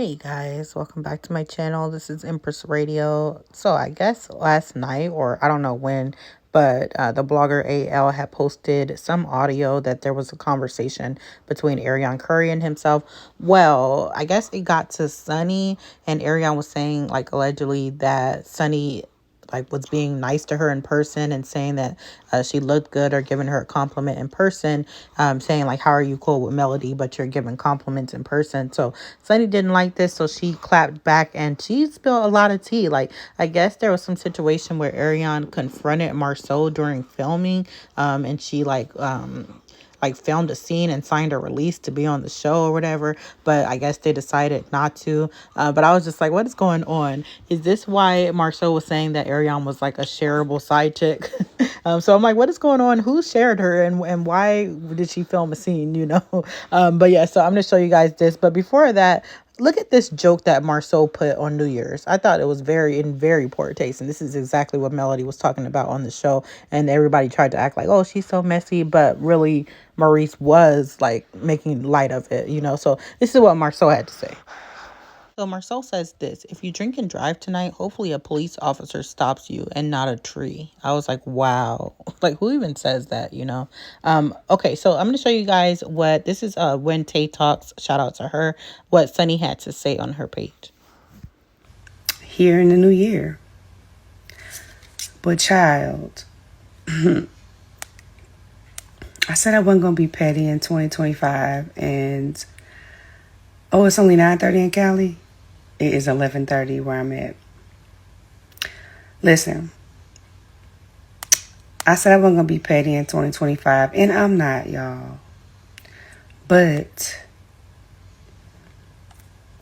Hey guys, welcome back to my channel. This is Empress Radio. So I guess last night, or I don't know when, but the blogger AL had posted some audio that there was a conversation between Arionne Curry and himself. Well, I guess it got to Sunny, and Arionne was saying, like, allegedly that Sunny was being nice to her in person and saying that she looked good, or giving her a compliment in person, saying like, how are you cool with Melody but you're giving compliments in person. So Sunny didn't like this, so she clapped back and she spilled a lot of tea. Like, I guess there was some situation where Arionne confronted Marsau during filming, and she filmed a scene and signed a release to be on the show or whatever, but I guess they decided not to. But I was just like, what is going on? Is this why Marsau was saying that Arionne was like a shareable side chick? So I'm like, what is going on? Who shared her, and why did she film a scene, but yeah, so I'm going to show you guys this. But before that, look at this joke that Marsau put on New Year's. I thought it was very poor taste. And this is exactly what Melody was talking about on the show. And everybody tried to act like, oh, she's so messy. But really, Maurice was like making light of it. So this is what Marsau had to say. So Marcel says this: if you drink and drive tonight, hopefully a police officer stops you and not a tree. I was like, wow. Like, who even says that? Okay, so I'm going to show you guys what this is. When Tay Talks, shout out to her, what Sunny had to say on her page. Here in the new year. But child, I said I wasn't going to be petty in 2025, and it's only 9:30 in Cali. It is 11:30 where I'm at. Listen, I said I wasn't going to be petty in 2025, and I'm not, y'all. But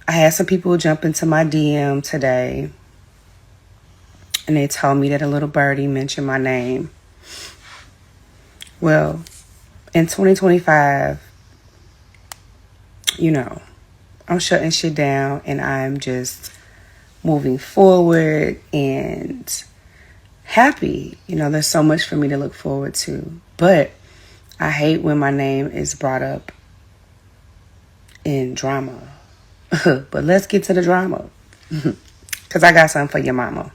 I had some people jump into my DM today, and they told me that a little birdie mentioned my name. Well, in 2025, I'm shutting shit down, and I'm just moving forward and happy. There's so much for me to look forward to. But I hate when my name is brought up in drama. But let's get to the drama. Because I got something for your mama.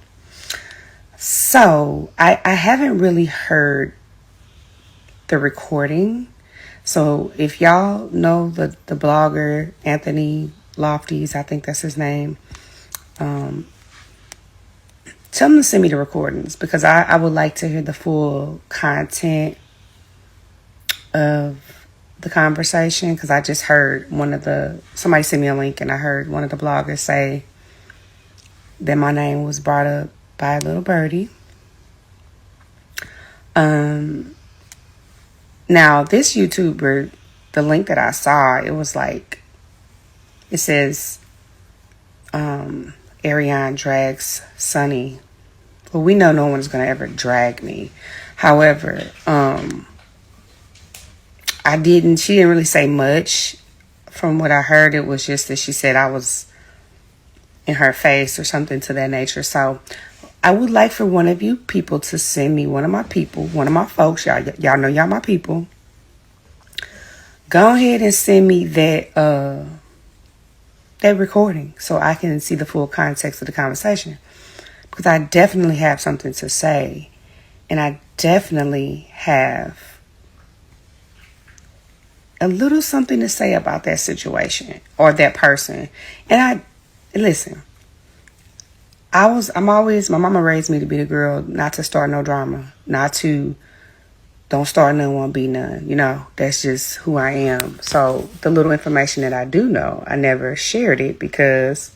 So I haven't really heard the recording. So if y'all know the blogger Anthony Lofties, I think that's his name, tell him to send me the recordings, because I would like to hear the full content of the conversation, because I just heard somebody sent me a link, and I heard one of the bloggers say that my name was brought up by a little birdie. Now, this YouTuber, the link that I saw, it says, Arionne drags Sunny. Well, we know no one's going to ever drag me. However, she didn't really say much. From what I heard, it was just that she said I was in her face or something to that nature. So I would like for one of you people to send me one of my folks. Y'all know y'all my people. Go ahead and send me that recording so I can see the full context of the conversation. Because I definitely have something to say. And I definitely have a little something to say about that situation or that person. And listen, my mama raised me to be the girl not to start no drama, don't start none, won't be none. That's just who I am. So the little information that I do know, I never shared it because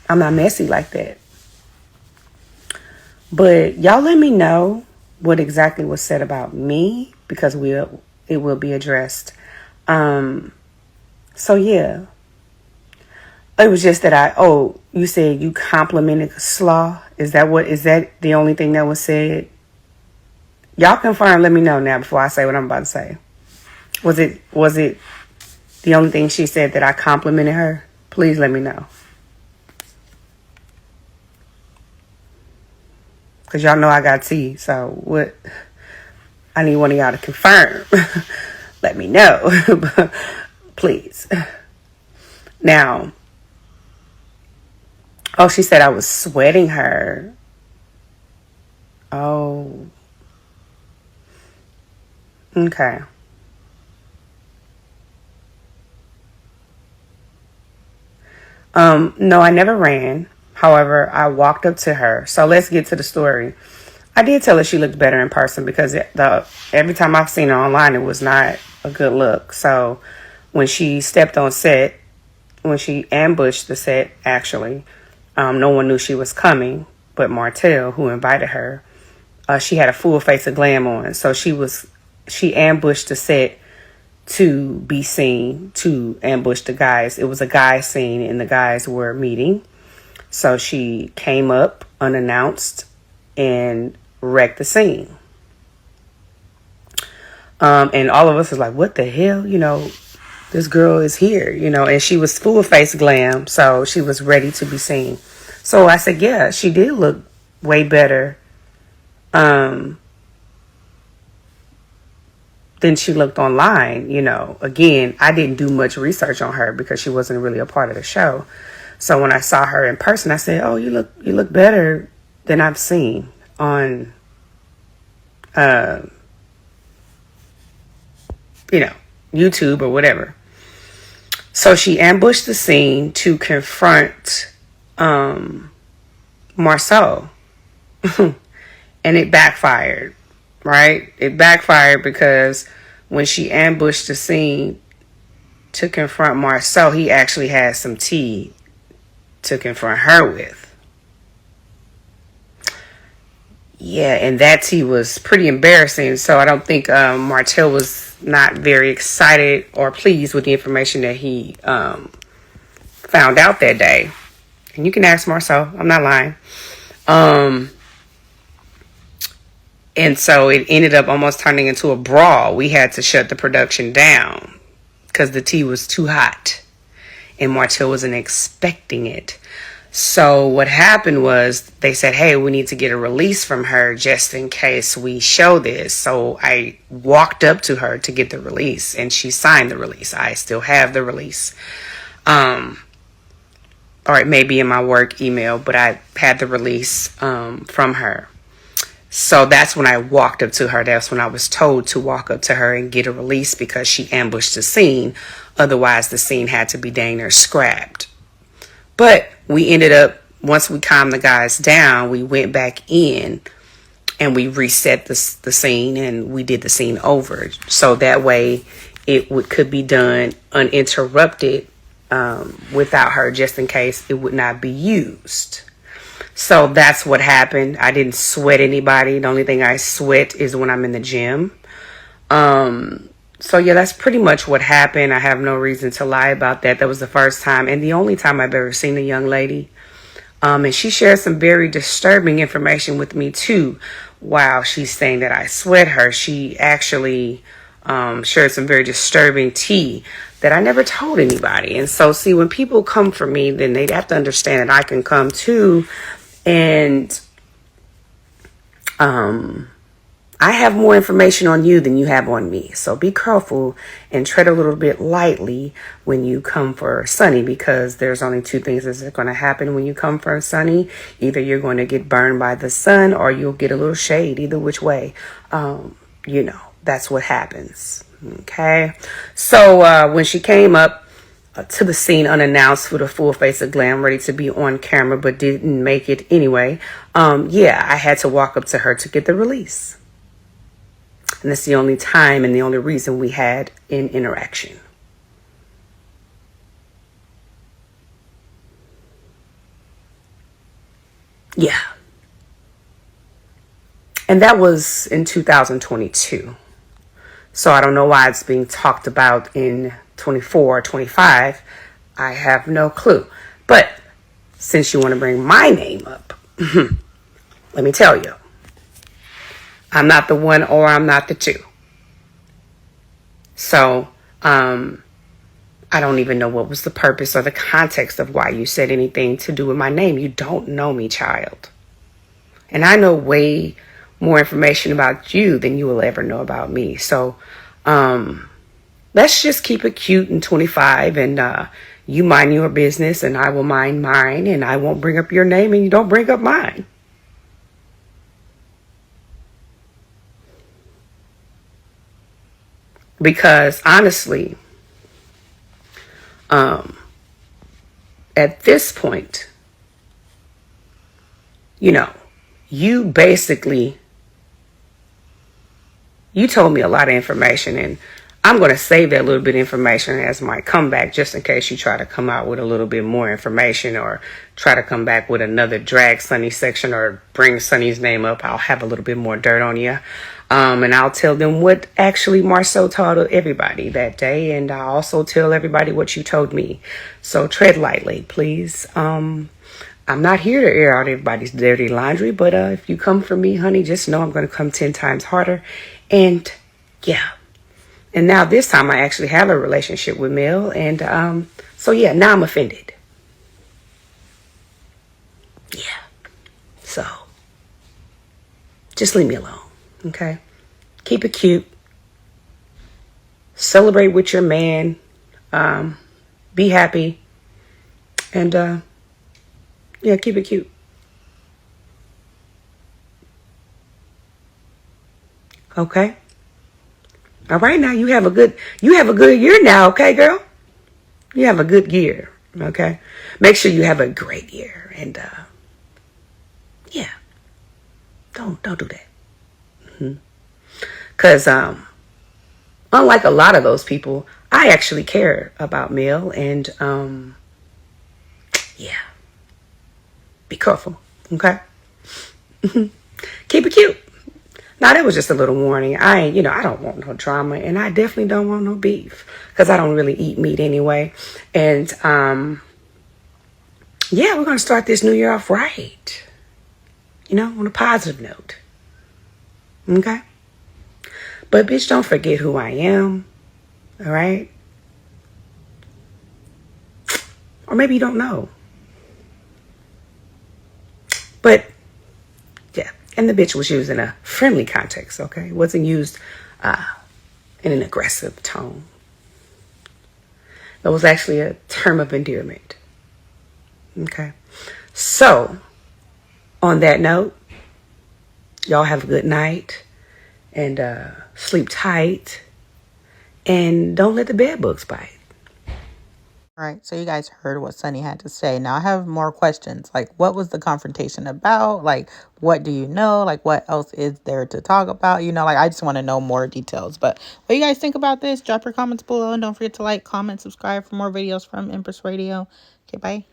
I'm not messy like that. But y'all let me know what exactly was said about me, because it will be addressed. So yeah. It was just that you said you complimented Slaw. Is that the only thing that was said? Y'all confirm, let me know now before I say what I'm about to say. Was it the only thing she said that I complimented her? Please let me know. Because y'all know I got tea, so what? I need one of y'all to confirm. Let me know. Please. Now, oh, she said I was sweating her. Oh, okay. No, I never ran. However, I walked up to her. So let's get to the story. I did tell her she looked better in person because every time I've seen her online, it was not a good look. So when she stepped on set, when she ambushed the set, actually, no one knew she was coming but Martell, who invited her. She had a full face of glam on. So she ambushed the set to be seen, to ambush the guys. It was a guy scene and the guys were meeting. So she came up unannounced and wrecked the scene. And all of us was like, what the hell? This girl is here, and she was full of face glam. So she was ready to be seen. So I said, yeah, she did look way better than she looked online. Again, I didn't do much research on her because she wasn't really a part of the show. So when I saw her in person, I said, oh, you look better than I've seen on, YouTube or whatever. So she ambushed the scene to confront Marsau. And it backfired, right? It backfired because when she ambushed the scene to confront Marsau, he actually had some tea to confront her with. Yeah, and that tea was pretty embarrassing. So I don't think Martell was not very excited or pleased with the information that he found out that day. And you can ask Marsau. I'm not lying. And so it ended up almost turning into a brawl. We had to shut the production down because the tea was too hot. And Martell wasn't expecting it. So what happened was they said, hey, we need to get a release from her just in case we show this. So I walked up to her to get the release and she signed the release. I still have the release. Or it may be in my work email, but I had the release from her. So that's when I walked up to her. That's when I was told to walk up to her and get a release because she ambushed the scene. Otherwise, the scene had to be dang near scrapped. But we ended up, once we calmed the guys down, we went back in and we reset the scene and we did the scene over. So that way it could be done uninterrupted without her, just in case it would not be used. So that's what happened. I didn't sweat anybody. The only thing I sweat is when I'm in the gym. So yeah, that's pretty much what happened. I have no reason to lie about that. That was the first time and the only time I've ever seen a young lady. And she shared some very disturbing information with me too. While she's saying that I sweat her, she actually shared some very disturbing tea that I never told anybody. And so, see, when people come for me, then they have to understand that I can come too. And I have more information on you than you have on me. So be careful and tread a little bit lightly when you come for Sunny, because there's only two things that are going to happen when you come for Sunny. Either you're going to get burned by the sun or you'll get a little shade, either which way. That's what happens. Okay. So when she came up to the scene unannounced with a full face of glam, ready to be on camera, but didn't make it anyway. I had to walk up to her to get the release. And that's the only time and the only reason we had an interaction. Yeah. And that was in 2022. So I don't know why it's being talked about in 24 or 25. I have no clue. But since you want to bring my name up, let me tell you. I'm not the one or I'm not the two. So, I don't even know what was the purpose or the context of why you said anything to do with my name. You don't know me, child. And I know way more information about you than you will ever know about me. So, let's just keep it cute and 25 and, You mind your business and I will mind mine, and I won't bring up your name and you don't bring up mine. Because honestly, at this point, you know, you basically, you told me a lot of information, and I'm going to save that little bit of information as my comeback, just in case you try to come out with a little bit more information or try to come back with another drag Sunny section or bring Sunny's name up. I'll have a little bit more dirt on you. And I'll tell them what actually Marsau told everybody that day. And I'll also tell everybody what you told me. So tread lightly, please. I'm not here to air out everybody's dirty laundry, but if you come for me, honey, just know I'm going to come 10 times harder. And yeah. And now this time I actually have a relationship with Mel. And so yeah, now I'm offended. Yeah. So just leave me alone. Okay? Keep it cute. Celebrate with your man. Be happy. And yeah, keep it cute. Okay? All right, now you have a good year now, okay, girl? You have a good year, okay? Make sure you have a great year. And yeah. Don't do that. Because unlike a lot of those people, I actually care about Mel. And yeah. Be careful, okay? Keep it cute. Now, that was just a little warning. I don't want no drama, and I definitely don't want no beef, because I don't really eat meat anyway. And yeah, we're going to start this new year off right, on a positive note. Okay? But bitch, don't forget who I am. All right? Or maybe you don't know. But yeah, and the bitch was used in a friendly context, okay? It wasn't used in an aggressive tone. That was actually a term of endearment. Okay? So, on that note, y'all have a good night. And sleep tight. And don't let the bed bugs bite. All right, so you guys heard what Sunny had to say. Now I have more questions. Like, what was the confrontation about? Like, what do you know? Like, what else is there to talk about? Like, I just want to know more details. But what do you guys think about this? Drop your comments below, and don't forget to like, comment, subscribe for more videos from Empress Radio. Okay, bye.